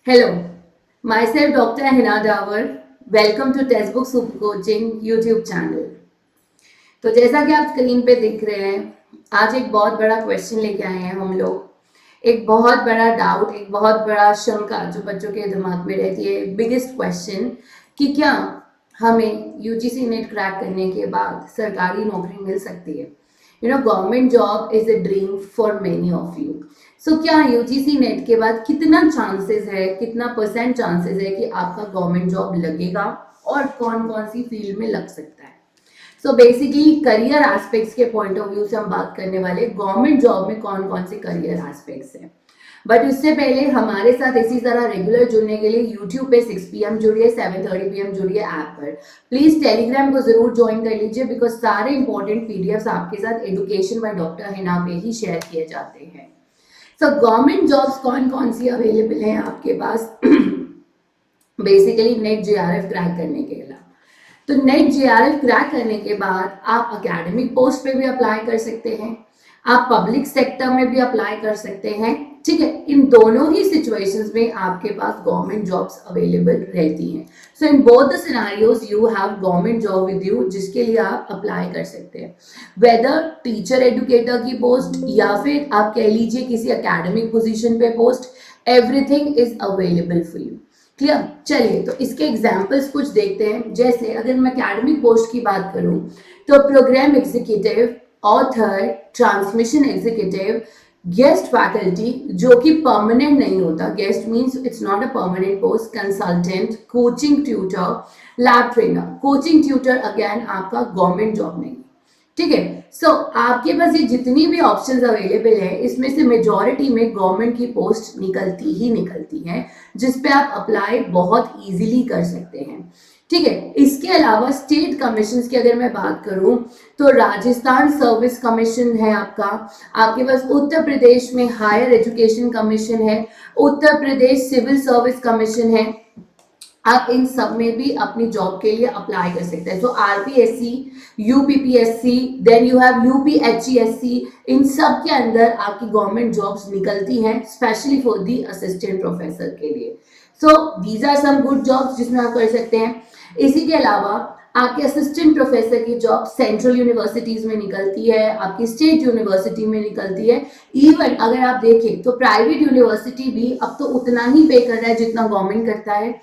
Hello, myself Dr. Hina Dawar. Welcome to Textbook Super Coaching YouTube channel. तो जैसा कि आप स्क्रीन पे देख रहे हैं, आज एक बहुत बड़ा क्वेश्चन लेके आए हैं हम लोग। एक बहुत बड़ा डाउट, एक बहुत बड़ा शंका जो बच्चों के दिमाग में रहती है, बिगेस्ट क्वेश्चन कि क्या हमें यूजीसी नेट क्रैक करने के बाद सरकारी नौकरी मिल सकती है। Government job is a dream for many of you. So क्या यूजीसी नेट के बाद कितना चांसेस है, कितना परसेंट चांसेस है कि आपका गवर्नमेंट जॉब लगेगा और कौन कौन सी फील्ड में लग सकता है। सो बेसिकली करियर एस्पेक्ट्स के पॉइंट ऑफ व्यू से हम बात करने वाले गवर्नमेंट जॉब में कौन कौन से करियर एस्पेक्ट्स हैं। बट उससे पहले हमारे साथ इसी तरह रेगुलर जुड़ने के लिए यूट्यूब पे 6 PM जुड़िए, 7:30 PM जुड़िए ऐप पर। प्लीज टेलीग्राम को जरूर ज्वाइन कर लीजिए बिकॉज सारे इंपॉर्टेंट पीडीएफ्स आपके साथ एजुकेशन बाय डॉक्टर हिना पे ही शेयर किए जाते हैं। सो गवर्नमेंट जॉब्स कौन कौन सी अवेलेबल हैं आपके पास बेसिकली नेट जेआरएफ क्रैक करने के अलावा। तो नेट जेआरएफ क्रैक करने के बाद आप एकेडमिक पोस्ट पे भी अप्लाई कर सकते हैं, आप पब्लिक सेक्टर में भी अप्लाई कर सकते हैं। ठीक है, इन दोनों ही सिचुएशंस में आपके पास गवर्नमेंट जॉब्स अवेलेबल रहती हैं। So in both the scenarios you have government job with you जिसके लिए आप अप्लाई कर सकते हैं, वेदर टीचर एडुकेटर की पोस्ट या फिर आप कह लीजिए किसी एकेडमिक पोजीशन पे post, everything is available for you. Clear. चलिए तो इसके एग्जाम्पल्स कुछ देखते हैं। जैसे अगर मैं एकेडमिक पोस्ट की बात करूं तो program executive, author, transmission executive, guest faculty जो कि परमानेंट नहीं होता, guest means it's not a permanent post, consultant, coaching tutor, lab trainer. Coaching tutor again आपका गवर्नमेंट जॉब नहीं। ठीक है, सो आपके पास ये जितनी भी ऑप्शंस अवेलेबल है इसमें से मेजॉरिटी में गवर्नमेंट की पोस्ट निकलती ही निकलती है जिस पे आप अप्लाई बहुत इजीली कर सकते हैं। ठीक है, इसके अलावा स्टेट कमीशंस की अगर मैं बात करूं तो राजस्थान सर्विस कमीशन है आपका, आपके पास उत्तर प्रदेश में हायर एजुकेशन कमीशन है, Uttar Pradesh civil service commission है। आप इन सब में भी अपनी जॉब के लिए अप्लाई कर सकते हैं। तो RPSC, UPPSC, then you have UPHESC, इन सब के अंदर आपकी गवर्नमेंट जॉब्स निकलती हैं specially for the assistant professor के लिए। So these are some good jobs जिसमें आप कर सकते हैं। इसी के अलावा आपके असिस्टेंट प्रोफेसर की जॉब सेंट्रल यूनिवर्सिटीज में निकलती है, आपकी स्टेट यूनिवर्सिटी में निकलती है। इवन अगर आप देखें तो प्राइवेट यूनिवर्सिटी भी अब तो उतना ही पे कर रहा है जितना गवर्नमेंट करता है।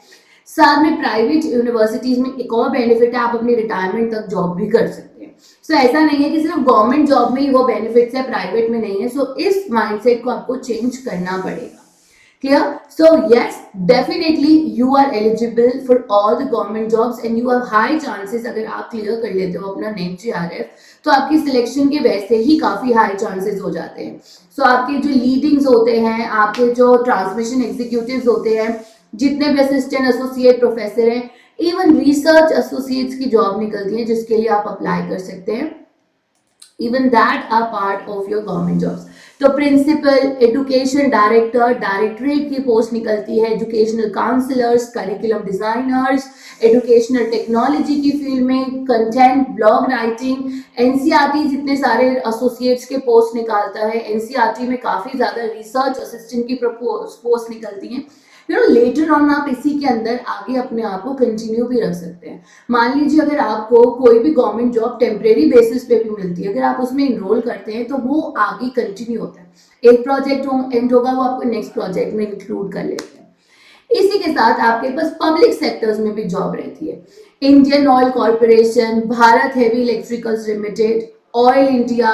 साथ में प्राइवेट यूनिवर्सिटीज में एक और बेनिफिट है, आप अपनी रिटायरमेंट तक जॉब भी कर सकते हैं। सो ऐसा नहीं है कि सिर्फ गवर्नमेंट जॉब में ही वो बेनिफिट्स है, प्राइवेट में नहीं है। सो इस माइंडसेट को आपको चेंज करना पड़ेगा। Clear? So yes, definitely you are eligible for all the government jobs and you have high chances। अगर आप क्लियर कर लेते हो अपना नेट जेआरएफ तो आपकी सिलेक्शन के वैसे ही काफी हाई चांसेस हो जाते हैं। सो आपके जो लीडिंग्स होते हैं, आपके जो ट्रांसमिशन एग्जीक्यूटिव्स होते हैं, जितने भी असिस्टेंट एसोसिएट प्रोफेसर हैं, इवन रिसर्च एसोसिएट्स की जॉब निकलती है जिसके लिए आप अप्लाई कर सकते हैं। even that are part of your government jobs। तो प्रिंसिपल, एजुकेशन डायरेक्टर, डायरेक्टरेट की पोस्ट निकलती है, educational counsellors, curriculum designers, educational technology की फील्ड में कंटेंट, ब्लॉग राइटिंग, एनसीईआरटी जितने सारे एसोसिएट्स के पोस्ट निकालता है। एनसीईआरटी में काफी ज्यादा रिसर्च असिस्टेंट की पोस्ट निकलती है। लेटर ऑन आप इसी के अंदर आगे अपने आप को कंटिन्यू भी रख सकते हैं। मान लीजिए अगर आपको कोई भी गवर्नमेंट जॉब टेम्परेरी बेसिस पे भी मिलती है, अगर आप उसमें इनरोल करते हैं तो वो आगे कंटिन्यू होता है। एक प्रोजेक्ट एंड होगा, वो आपको नेक्स्ट प्रोजेक्ट में इंक्लूड कर लेते हैं। इसी के साथ आपके पास पब्लिक सेक्टर्स में भी जॉब रहती है। Indian oil corporation, Bharat heavy electricals limited, oil India,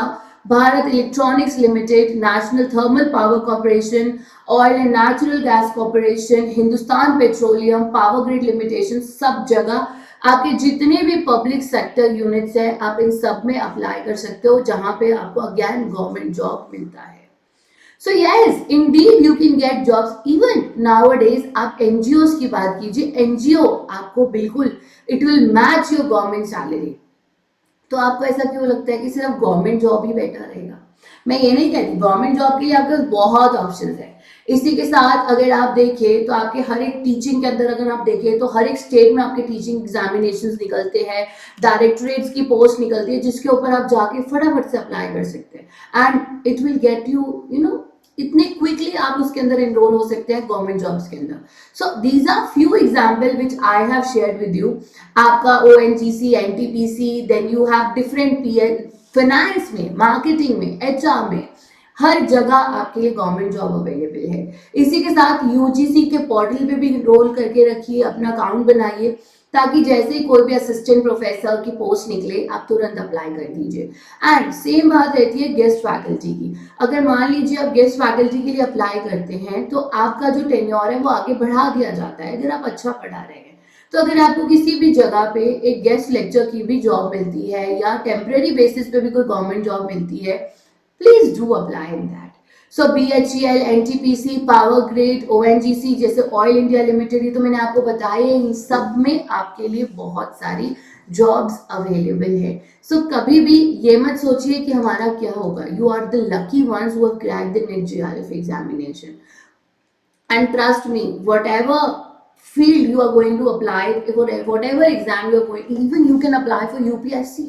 Bharat electronics limited, national thermal power corporation, oil and natural gas corporation, Hindustan petroleum, power grid limitation, सब जगह आपके जितने भी पब्लिक सेक्टर यूनिट्स हैं आप इन सब में अप्लाई कर सकते हो जहां पे आपको अगेन गवर्नमेंट जॉब मिलता है। So yes, Indeed you can get jobs even nowadays. आप एनजीओ की बात कीजिए, एनजीओ आपको बिल्कुल it will match your government salary. तो आपको ऐसा क्यों लगता है कि सिर्फ गवर्नमेंट जॉब ही बेटर रहेगा? मैं ये नहीं कहती, गवर्नमेंट जॉब के लिए आपके पास बहुत ऑप्शंस है। इसी के साथ अगर आप देखें तो आपके हर एक टीचिंग के अंदर अगर आप देखें तो हर एक स्टेट में आपके टीचिंग एग्जामिनेशंस निकलते हैं, डायरेक्टरेट्स की पोस्ट निकलती है जिसके ऊपर आप जाके फटाफट से अप्लाई कर सकते हैं and it will get you इतने क्विकली आप उसके अंदर एनरोल हो सकते हैं गवर्नमेंट जॉब्स के अंदर. So these are few example which I have shared with you. आपका ONGC, NTPC, then you have different PL, finance में, मार्केटिंग में, HR में, हर जगह आपके लिए गवर्नमेंट जॉब अवेलेबल है. इसी के साथ UGC के पोर्टल पे भी रोल करके रखिए, अपना अकाउंट बनाइए, ताकि जैसे ही कोई भी असिस्टेंट प्रोफेसर की पोस्ट निकले आप तुरंत अप्लाई कर दीजिए. एंड सेम बात रहती है गेस्ट फैकल्टी की. अगर मान लीजिए आप गेस्ट फैकल्टी के लिए अप्लाई करते हैं तो आपका जो टेन्योर है वो आगे बढ़ा दिया जाता है अगर आप अच्छा पढ़ा रहे हैं. तो अगर आपको किसी भी जगह पे एक गेस्ट लेक्चर की भी जॉब मिलती है या टेम्परेरी बेसिस पे भी कोई गवर्नमेंट जॉब मिलती है, please do apply in that. So BHEL, NTPC, power grid, ONGC जैसे ऑयल इंडिया लिमिटेड, ये तो मैंने आपको बताया, इन सब में आपके लिए बहुत सारी जॉब्स अवेलेबल है. सो कभी भी ये मत सोचिए कि हमारा क्या होगा. You are the lucky ones who have cracked the NET JRF examination. And trust me, whatever field you are going to apply, whatever exam you are going, even you can apply for UPSC.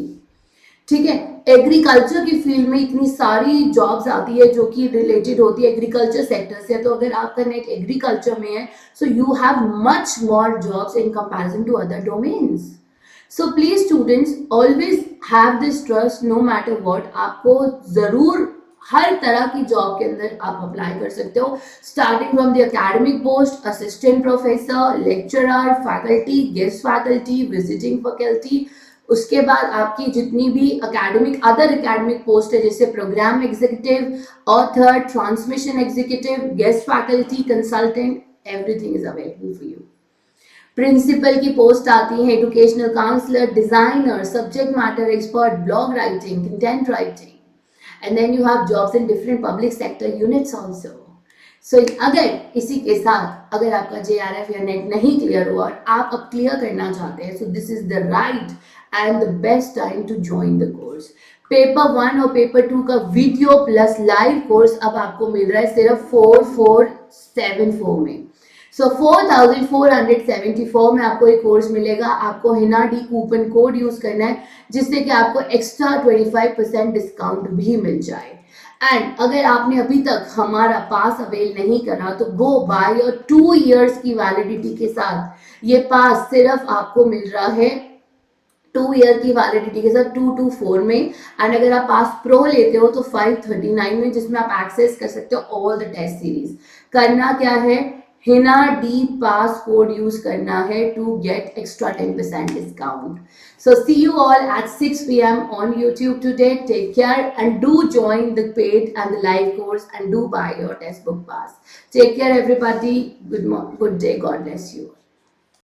ठीक है, agriculture की field में इतनी सारी jobs आती है जो कि रिलेटेड होती है एग्रीकल्चर सेक्टर से. तो अगर आपका नेट एग्रीकल्चर में है so you have much more jobs in comparison to other domains. So please students always have this trust, no matter what. आपको जरूर हर तरह की जॉब के अंदर आप अप्लाई कर सकते हो, starting from the academic post, assistant professor, lecturer, faculty, guest faculty, visiting faculty. उसके बाद आपकी जितनी भी अदर एकेडमिक पोस्ट है जैसे program executive, author, transmission executive, guest faculty, consultant, everything is available for you. Principal की पोस्ट आती है, educational counsellor, designer, subject matter expert, blog writing, content writing, and then you have jobs in different public sector units also. So अगर इसी के साथ अगर आपका JRF या नेट नहीं क्लियर हुआ और आप अब क्लियर करना चाहते हैं, so this is the right and the best time to join the course. Paper 1 और पेपर 2 का वीडियो प्लस लाइव कोर्स अब आपको मिल रहा है सिर्फ 4474 में. सो 4474 में आपको एक कोर्स मिलेगा. आपको Hina D coupon code use करना है जिससे कि आपको एक्स्ट्रा 25% डिस्काउंट भी मिल जाए. एंड अगर आपने अभी तक हमारा पास अवेल नहीं करा तो गो बाय और 2 years की वैलिडिटी के साथ ये पास सिर्फ आपको मिल रहा है 2 year की वैलिडिटी के साथ 224 में. एंड अगर आप पास प्रो लेते हो तो 539 में, जिसमें आप एक्सेस कर सकते हो ऑल द टेस्ट सीरीज. करना क्या है, Hina D pass code use करना है to get extra 10% discount. So see you all at 6 p.m. on YouTube today. Take care and do join the paid and the live course and do buy your textbook pass. Take care everybody. Good day. God bless you.